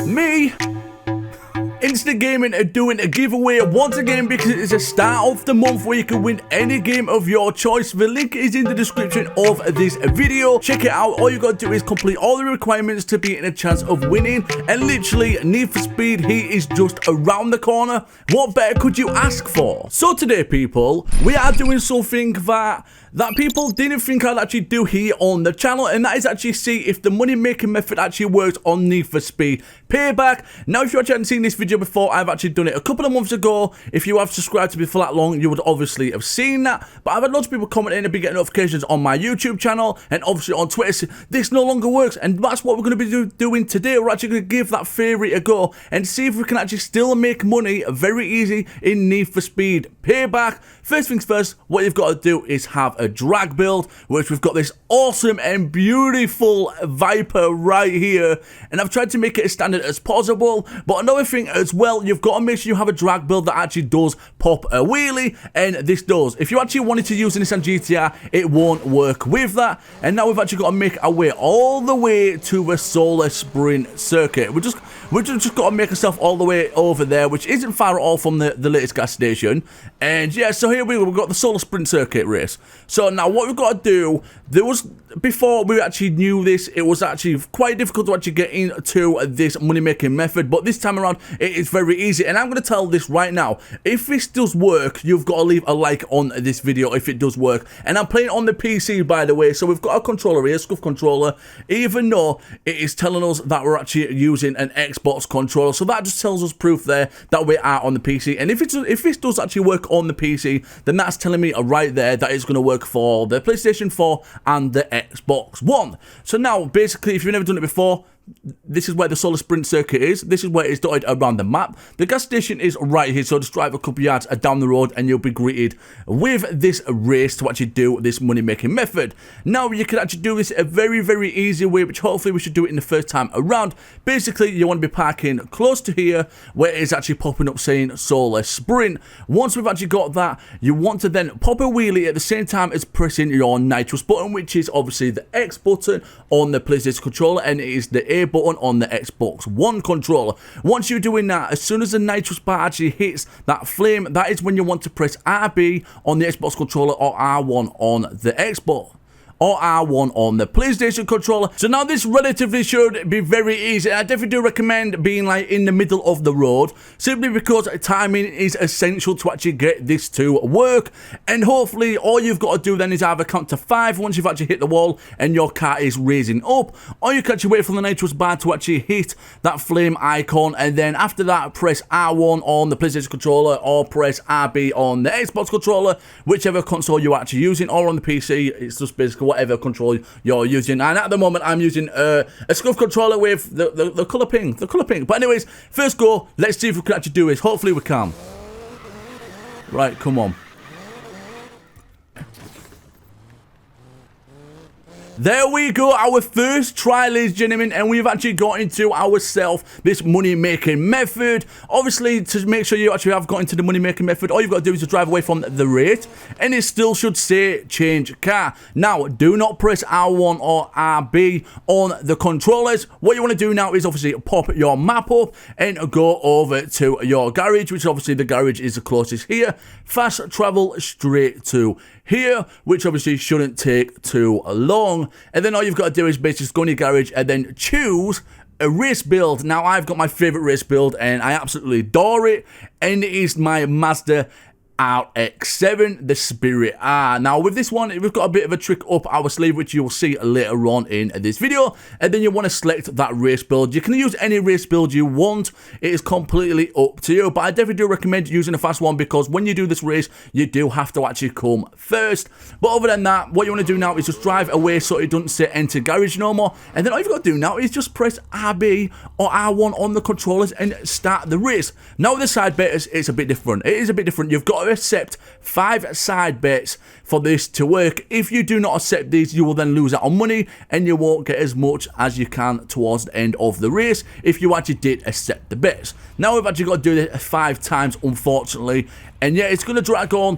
me, Instant Gaming are doing a giveaway once again because it is the start of the month where you can win any game of your choice. The link is in the description of this video. Check it out. All you got to do is complete all the requirements to be in a chance of winning. And literally, Need for Speed Heat is just around the corner. What better could you ask for? So today, people, we are doing something that people didn't think I'd actually do here on the channel, and that is actually see if the money making method actually works on Need for Speed Payback. Now, if you actually hadn't seen this video before, I've actually done it a couple of months ago. If you have subscribed to me for that long, you would obviously have seen that. But I've had lots of people commenting and be getting notifications on my YouTube channel and obviously on Twitter saying this no longer works, and that's what we're going to be doing today. We're actually going to give that theory a go and see if we can actually still make money very easy in Need for Speed Payback. First things first, what you've got to do is have a drag build, which we've got this awesome and beautiful Viper right here, and I've tried to make it as standard as possible. But another thing as well, you've got to make sure you have a drag build that actually does pop a wheelie, and this does. If you actually wanted to use this on GTR, it won't work with that. And now we've actually got to make our way all the way to a solar sprint circuit. We've just got to make ourselves all the way over there, which isn't far at all from the latest gas station. And yeah, so here we've got the solar sprint circuit race. So now what we've got to do, before we actually knew this, it was actually quite difficult to actually get into this money making method, but this time around it is very easy. And I'm going to tell this right now, if this does work, you've got to leave a like on this video if it does work. And I'm playing on the PC, by the way, so we've got a controller here, Scuff controller, even though it is telling us that we're actually using an Xbox controller. So that just tells us proof there that we are on the PC. And if this does actually work on the PC, then that's telling me right there that it's going to work for the PlayStation 4 and the Xbox One. So now, basically, if you've never done it before, this is where the solar sprint circuit is. This is where it's dotted around the map. The gas station is right here, so just drive a couple yards down the road and you'll be greeted with this race to actually do this money making method. Now, you can actually do this a very, very easy way, which hopefully we should do it in the first time around. Basically, you want to be parking close to here where it's actually popping up saying solar sprint. Once we've actually got that, you want to then pop a wheelie at the same time as pressing your nitrous button, which is obviously the X button on the PlayStation controller, and it is the A button on the Xbox One controller. Once you're doing that, as soon as the nitrous bar actually hits that flame, that is when you want to press RB on the Xbox controller or R1 on the Xbox, or R1 on the PlayStation controller. So now this relatively should be very easy. I definitely do recommend being like in the middle of the road, simply because timing is essential to actually get this to work. And hopefully all you've got to do then is either count to 5 once you've actually hit the wall and your car is raising up, or you can actually wait for the nitrous bar to actually hit that flame icon, and then after that press R1 on the PlayStation controller or press RB on the Xbox controller, whichever console you're actually using, or on the PC, it's just basically whatever control you're using. And at the moment I'm using a Scuff controller with the colour pink, but anyways, first go, let's see if we can actually do this. Hopefully we can. Right, come on. There we go, our first try, ladies and gentlemen, and we've actually got into ourselves this money-making method. Obviously, to make sure you actually have got into the money-making method, all you've got to do is to drive away from the rate, and it still should say change car. Now, do not press R1 or RB on the controllers. What you want to do now is obviously pop your map up and go over to your garage, which obviously the garage is the closest here. Fast travel straight to here, which obviously shouldn't take too long. And then all you've got to do is basically just go in your garage and then choose a race build. Now, I've got my favorite race build and I absolutely adore it, and it is my Mazda RX-7, the Spirit R. Now, with this one, we've got a bit of a trick up our sleeve, which you'll see later on in this video. And then you want to select that race build. You can use any race build you want. It is completely up to you. But I definitely do recommend using a fast one, because when you do this race, you do have to actually come first. But other than that, what you want to do now is just drive away so it doesn't say enter garage no more. And then all you've got to do now is just press RB or R1 on the controllers and start the race. Now, with the side bets, it's a bit different. It is a bit different. You've got to accept 5 side bets for this to work. If you do not accept these, you will then lose out on money and you won't get as much as you can towards the end of the race if you actually did accept the bets. Now we've actually got to do this 5 times, unfortunately, and yeah, it's going to drag on.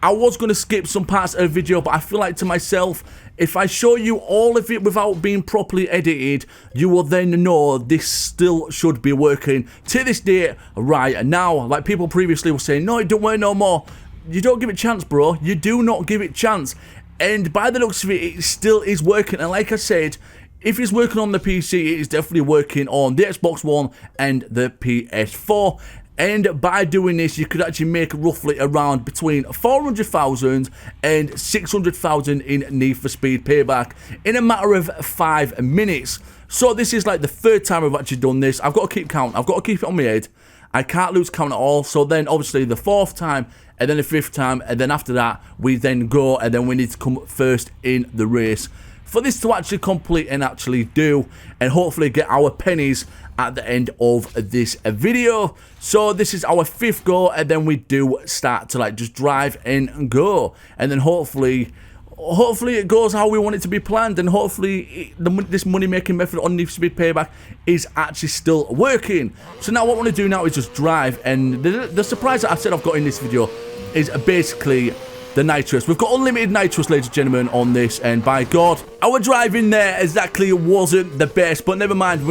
I was going to skip some parts of the video, but I feel like to myself, if I show you all of it without being properly edited, you will then know this still should be working to this day right now. Like people previously were saying, no, it don't work no more. You don't give it a chance, bro. You do not give it a chance. And by the looks of it, it still is working. And like I said, if it's working on the PC, it is definitely working on the Xbox One and the PS4. And by doing this, you could actually make roughly around between 400,000 and 600,000 in Need for Speed Payback in a matter of 5 minutes. So this is like the 3rd time I've actually done this. I've got to keep count. I've got to keep it on my head. I can't lose count at all. So then obviously the 4th time, and then the 5th time, and then after that, we then go, and then we need to come first in the race for this to actually complete and actually do, and hopefully get our pennies at the end of this video. So this is our 5th go, and then we do start to like just drive and go, and then hopefully it goes how we want it to be planned, and hopefully this money making method on Need for Speed Payback is actually still working. So now what I want to do now is just drive, and the surprise that I said I've got in this video is basically the nitrous. We've got unlimited nitrous, ladies and gentlemen, on this, and by God, our driving there exactly wasn't the best, but never mind.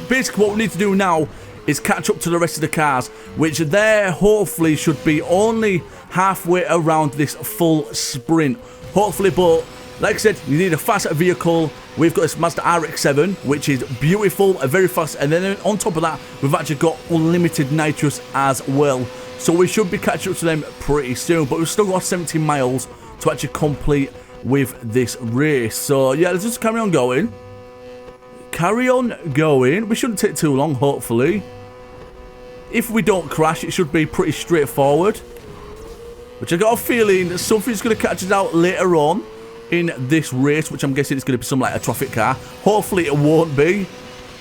Basically what we need to do now is catch up to the rest of the cars, which there hopefully should be only halfway around this full sprint. Hopefully, but like I said, you need a fast vehicle. We've got this Mazda RX-7, which is beautiful, very fast, and then on top of that, we've actually got unlimited nitrous as well. So we should be catching up to them pretty soon, but we've still got 17 miles to actually complete with this race. So yeah, let's just carry on going. Carry on going. We shouldn't take too long, hopefully. If we don't crash, it should be pretty straightforward. Which I got a feeling that something's going to catch us out later on in this race, which I'm guessing it's going to be something like a traffic car. Hopefully it won't be.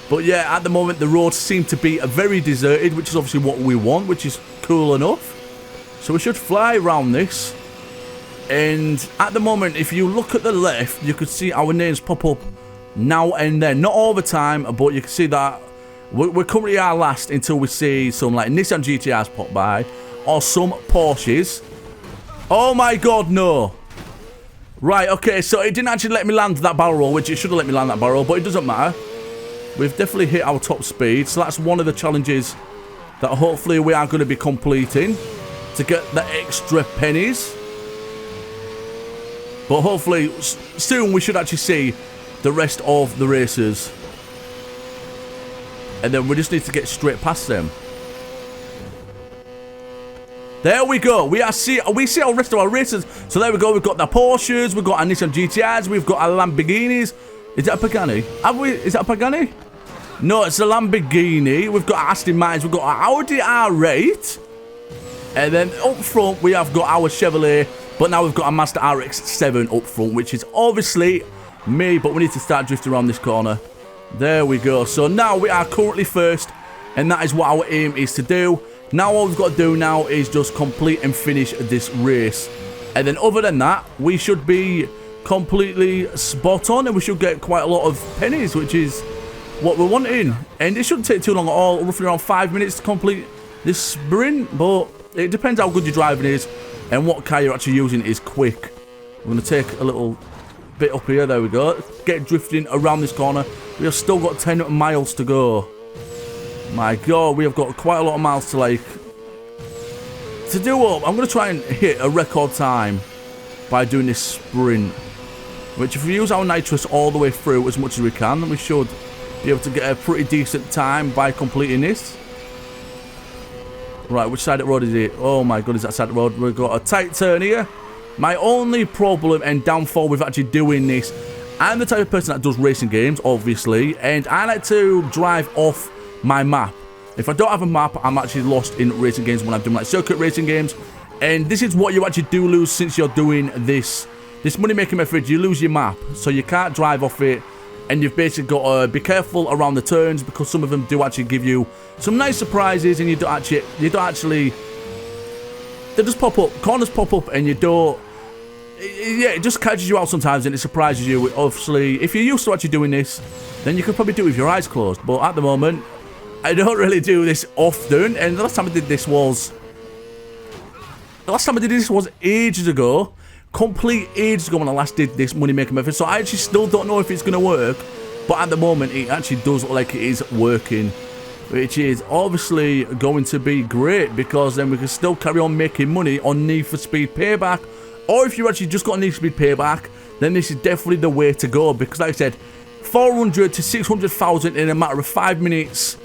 But yeah, at the moment, the roads seem to be very deserted, which is obviously what we want, which is cool enough. So we should fly around this. And at the moment, if you look at the left, you could see our names pop up now and then. Not all the time, but you can see that we're currently our last until we see some like Nissan GTRs pop by or some Porsches. Oh my God, no. Right, okay, so it didn't actually let me land that barrel roll, which it should have let me land that barrel, but it doesn't matter. We've definitely hit our top speed, so that's one of the challenges that hopefully we are going to be completing to get the extra pennies. But hopefully soon we should actually see the rest of the races. And then we just need to get straight past them. There we go. We see our rest of our races. So there we go. We've got the Porsches. We've got our Nissan GTRs. We've got our Lamborghinis. Is that a Pagani? Is that a Pagani? No, it's a Lamborghini. We've got our Aston Martins. We've got our Audi R8. And then up front, we have got our Chevrolet. But now we've got a Mazda RX-7 up front, which is obviously me. But we need to start drifting around this corner. There we go. So now we are currently first. And that is what our aim is to do. Now all we've got to do now is just complete and finish this race. And then other than that, we should be completely spot on. And we should get quite a lot of pennies, which is what we're wanting. And it shouldn't take too long at all. Roughly around 5 minutes to complete this sprint. But it depends how good your driving is. And what car you're actually using is quick. We're going to take a little bit up here. There we go. Get drifting around this corner. We have still got 10 miles to go. My God, we have got quite a lot of miles to do up. I'm going to try and hit a record time by doing this sprint. Which if we use our nitrous all the way through as much as we can, then we should be able to get a pretty decent time by completing this. Right, which side of the road is it? Oh my God, is that side of the road? We've got a tight turn here. My only problem and downfall with actually doing this, I'm the type of person that does racing games, obviously, and I like to drive off my map. If I don't have a map, I'm actually lost in racing games when I'm doing like circuit racing games. And this is what you actually do lose since you're doing this money making method. You lose your map, so you can't drive off it. And you've basically got to be careful around the turns, because some of them do actually give you some nice surprises, and you don't actually they just pop up, corners pop up, and you don't. Yeah, it just catches you out sometimes, and it surprises you. Obviously, if you're used to actually doing this, then you could probably do it with your eyes closed. But at the moment, I don't really do this often, and the last time I did this was last time I did this was ages ago. Complete ages ago when I last did this money making method. So I actually still don't know if it's going to work. But at the moment, it actually does look like it is working. Which is obviously going to be great. Because then we can still carry on making money on Need for Speed Payback. Or if you actually just got Need for Speed Payback, then this is definitely the way to go. Because like I said, 400 to 600,000 in a matter of 5 minutes.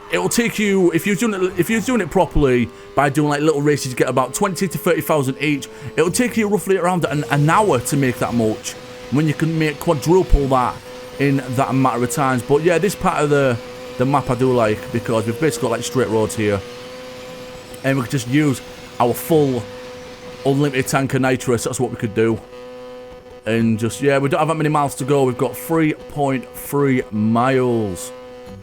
It will take you, if you're doing it properly, by doing like little races, you get about 20 to 30,000 each. It will take you roughly around an hour to make that much, when you can make quadruple that in that matter of times. But yeah, this part of the map I do like, because we've basically got like straight roads here, and we can just use our full unlimited tank of nitrous. That's what we could do. And just, yeah, we don't have that many miles to go. We've got 3.3 miles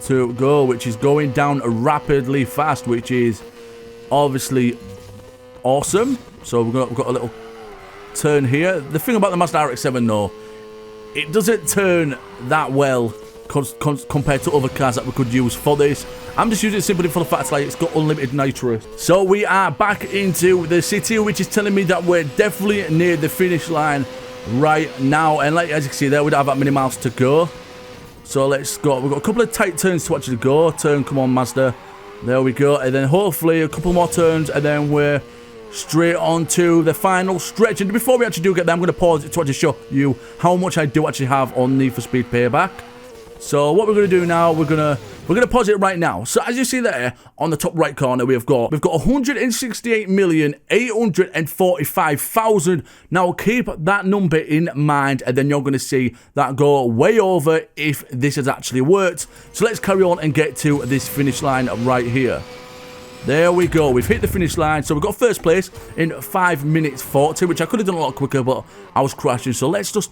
to go, which is going down rapidly fast, which is obviously awesome. So we've got a little turn here. The thing about the Mazda RX-7 though, it doesn't turn that well compared to other cars that we could use for this. I'm just using it simply for the fact like it's got unlimited nitrous. So we are back into the city, which is telling me that we're definitely near the finish line right now. And like as you can see there, we don't have that many miles to go. So let's go. We've got a couple of tight turns to actually go. Turn, come on, Mazda. There we go. And then hopefully a couple more turns, and then we're straight on to the final stretch. And before we actually do get there, I'm going to pause it to actually show you how much I do actually have on Need for Speed Payback. So what we're going to do now, we're going to pause it right now. So as you see there on the top right corner, we've got 168,845,000. Now keep that number in mind, and then you're going to see that go way over if this has actually worked. So let's carry on and get to this finish line right here. There we go. We've hit the finish line. So we've got first place in 5 minutes 40, which I could have done a lot quicker, but I was crashing. So let's just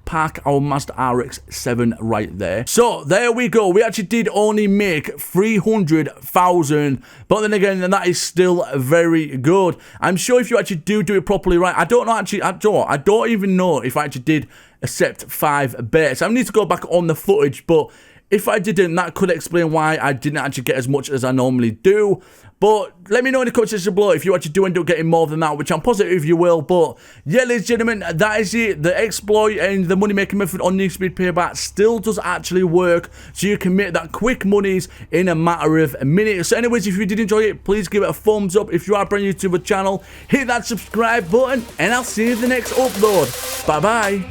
park our Mazda RX-7 right there. So there we go. We actually did only make 300,000, but then again, that is still very good. I'm sure if you actually do it properly right, I don't know actually, I don't even know if I actually did accept 5 bets. I need to go back on the footage, but if I didn't, that could explain why I didn't actually get as much as I normally do. But let me know in the comment section below if you actually do end up getting more than that, which I'm positive you will. But yeah, ladies and gentlemen, that is it. The exploit and the money making method on Need for Speed Payback still does actually work. So you can make that quick monies in a matter of minutes. So anyways, if you did enjoy it, please give it a thumbs up. If you are brand new to the channel, hit that subscribe button, and I'll see you in the next upload. Bye bye.